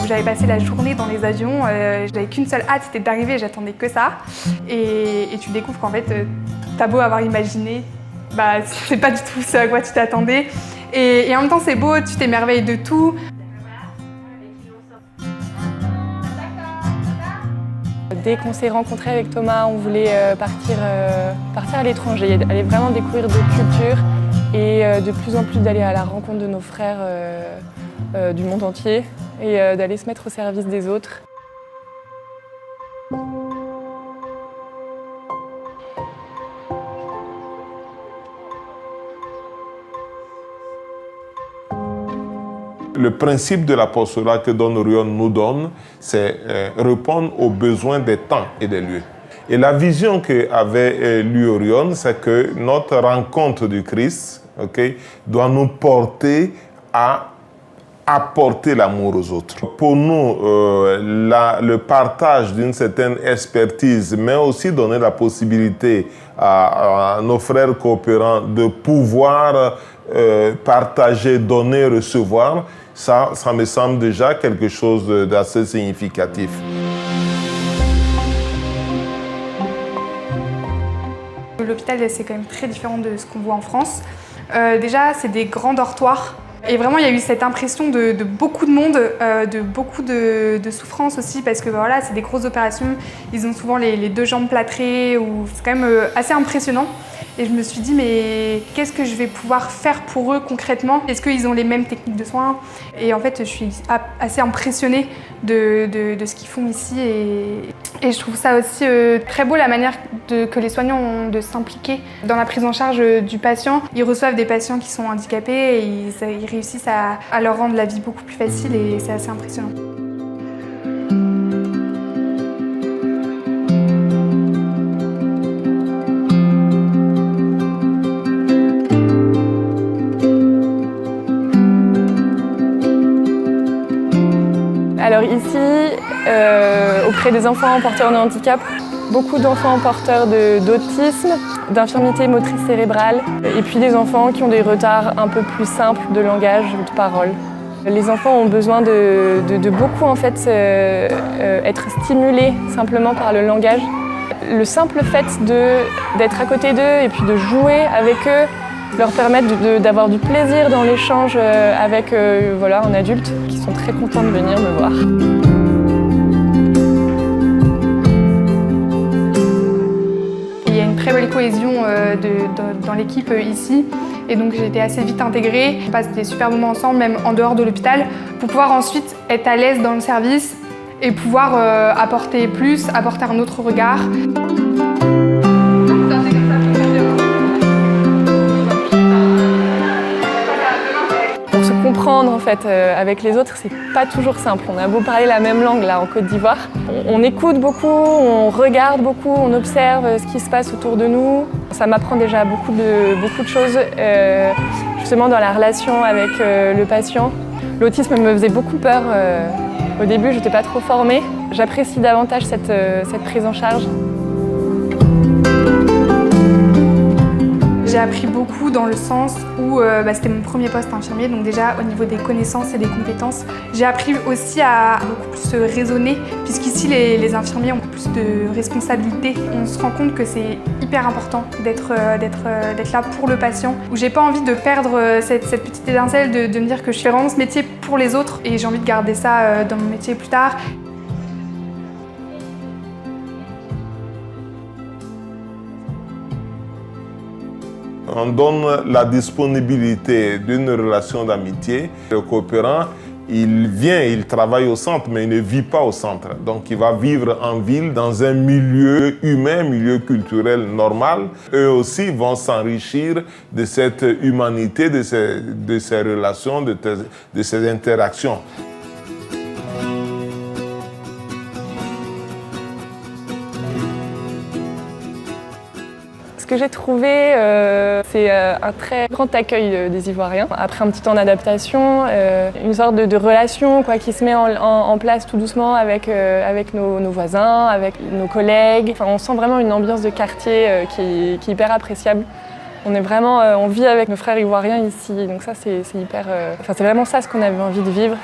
j'avais passé la journée dans les avions, j'avais qu'une seule hâte, c'était d'arriver, j'attendais que ça. Et tu découvres qu'en fait, t'as beau avoir imaginé, bah c'est pas du tout ce à quoi tu t'attendais. Et en même temps c'est beau, tu t'émerveilles de tout. Dès qu'on s'est rencontrés avec Thomas, on voulait partir à l'étranger, aller vraiment découvrir d'autres cultures et de plus en plus d'aller à la rencontre de nos frères du monde entier et d'aller se mettre au service des autres. Le principe de l'apostolat que Don Orion nous donne, c'est répondre aux besoins des temps et des lieux. Et la vision qu'avait lui Orion, c'est que notre rencontre du Christ, doit nous porter à apporter l'amour aux autres. Pour nous, le partage d'une certaine expertise, mais aussi donner la possibilité à nos frères coopérants de pouvoir partager, donner, recevoir, ça me semble déjà quelque chose d'assez significatif. L'hôpital, c'est quand même très différent de ce qu'on voit en France. Déjà, c'est des grands dortoirs. Et vraiment, il y a eu cette impression de beaucoup de monde, de beaucoup de souffrance aussi, parce que voilà, c'est des grosses opérations. Ils ont souvent les deux jambes plâtrées, c'est quand même assez impressionnant. Et je me suis dit, mais qu'est-ce que je vais pouvoir faire pour eux concrètement? Est-ce qu'ils ont les mêmes techniques de soins? Et en fait, je suis assez impressionnée de ce qu'ils font ici. Et je trouve ça aussi très beau, la manière que les soignants ont de s'impliquer dans la prise en charge du patient. Ils reçoivent des patients qui sont handicapés et ils réussissent à leur rendre la vie beaucoup plus facile et c'est assez impressionnant. Alors ici, auprès des enfants porteurs de handicap, beaucoup d'enfants porteurs d'autisme, d'infirmité motrice cérébrale, et puis des enfants qui ont des retards un peu plus simples de langage ou de parole. Les enfants ont besoin de beaucoup en fait, être stimulés simplement par le langage. Le simple fait d'être à côté d'eux et puis de jouer avec eux leur permettre d'avoir du plaisir dans l'échange avec un adulte qui sont très contents de venir me voir. Il y a une très belle cohésion dans l'équipe ici et donc j'ai été assez vite intégrée. On passe des super moments ensemble, même en dehors de l'hôpital, pour pouvoir ensuite être à l'aise dans le service et pouvoir apporter plus, apporter un autre regard. Comprendre en fait avec les autres, c'est pas toujours simple. On a beau parler la même langue là en Côte d'Ivoire, on écoute beaucoup, on regarde beaucoup, on observe ce qui se passe autour de nous. Ça m'apprend déjà beaucoup de choses, justement dans la relation avec le patient. L'autisme me faisait beaucoup peur. Au début, je n'étais pas trop formée. J'apprécie davantage cette prise en charge. J'ai appris beaucoup dans le sens où c'était mon premier poste infirmier, donc déjà au niveau des connaissances et des compétences. J'ai appris aussi à beaucoup plus raisonner, puisqu'ici les infirmiers ont plus de responsabilités. On se rend compte que c'est hyper important d'être là pour le patient, où j'ai pas envie de perdre cette petite étincelle de me dire que je fais vraiment ce métier pour les autres et j'ai envie de garder ça dans mon métier plus tard. On donne la disponibilité d'une relation d'amitié. Le coopérant, il vient, il travaille au centre, mais il ne vit pas au centre. Donc il va vivre en ville, dans un milieu humain, milieu culturel normal. Eux aussi vont s'enrichir de cette humanité, de ces relations, de ces interactions. Ce que j'ai trouvé, c'est un très grand accueil des Ivoiriens. Après un petit temps d'adaptation, une sorte de relation qui se met en place tout doucement avec nos voisins, avec nos collègues. Enfin, on sent vraiment une ambiance de quartier qui est hyper appréciable. On vit avec nos frères ivoiriens ici, donc ça c'est hyper. C'est vraiment ça ce qu'on avait envie de vivre.